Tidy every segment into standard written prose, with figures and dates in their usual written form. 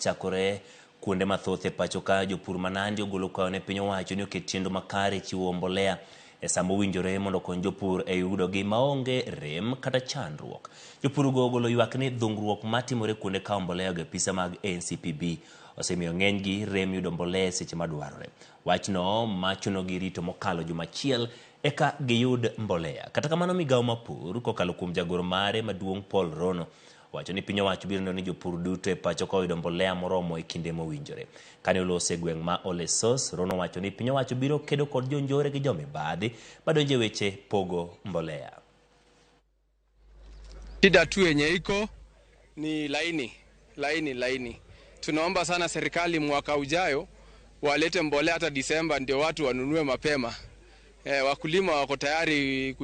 osechakore kuonde mathoth e pacho ka. Jopur manandi ogolo kwayo ne piny owacho ni oket chenro makare chiwo mbolea e samo winjore mondo kony jopur e yudo gi maonge rem kata chandruok. Jopur go ogolo ywak ni dhungruok matimore kuonde kawo mbolea gi apisa mag NCPB osemiyo ng'eny gi rem yudo mbolea seche madwarore. Wachno machuno gi rito mokalo juma achiel eka giyud mbolea. Kata kamano migawo mapur kokalo kuom jagoro mare maduong' Paul Rono wacho ni piny owacho biro neno ni jopur duto e pacho ka oyudo mbolea moromo e kinde mowinjore. Kane olose gweng' ma Ole Sos, Rono wacho ni piny owacho biro kedo kod jonjore gi jomibadhi madonjo e weche pogo mbolea. Shida tu yenye iko ni laini. Tunaomba sana serikali mwaka ujayo walete mbolea hata Disemba ndio watu wanunue mapema. Wakulima wako tayari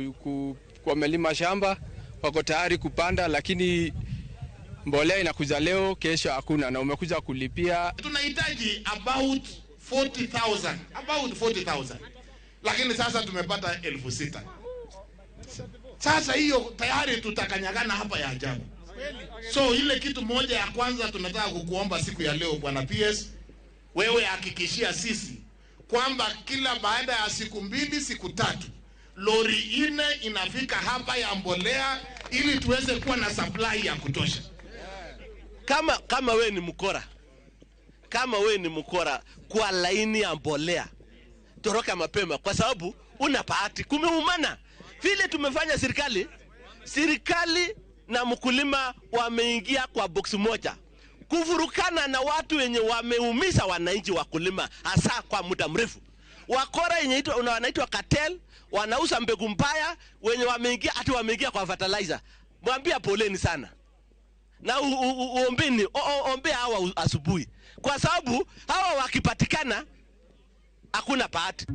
wamelima shamba, wako tayari kupanda, lakini mbolea inakuja leo, kesho hakuna na umekuja kulipia. Tunahitaji about 40,000. Lakini sasa tumepata 6,000. Sasa hiyo tayari tutakanyagana hapa ya ajabu. So ile kitu moja ya kwanza tunataka kukuomba siku ya leo Bwana PS, wewe hakikishia sisi kwamba kila baada ya siku 2 siku 3 lori 4 inafika hapa ya mbolea ili tuweze kuwa na supply ya kutosha. Kama we ni mkora kwa laini ya mbolea, toroka mapema kwa sababu una bahati. Kumeumana vile tumefanya serikali na mkulima wameingia kwa box moja kuvurukana na watu wenye wameumiza wananchi wakulima hasa kwa muda mrefu. Wakora yenye wanaitwa cartel, wanauza mbegu mbaya, wenye wameingia kwa fertilizer. Mwambia poleni sana. Na ombe hawa asubuhi. Kwa sababu hawa wakipatikana hakuna bahati.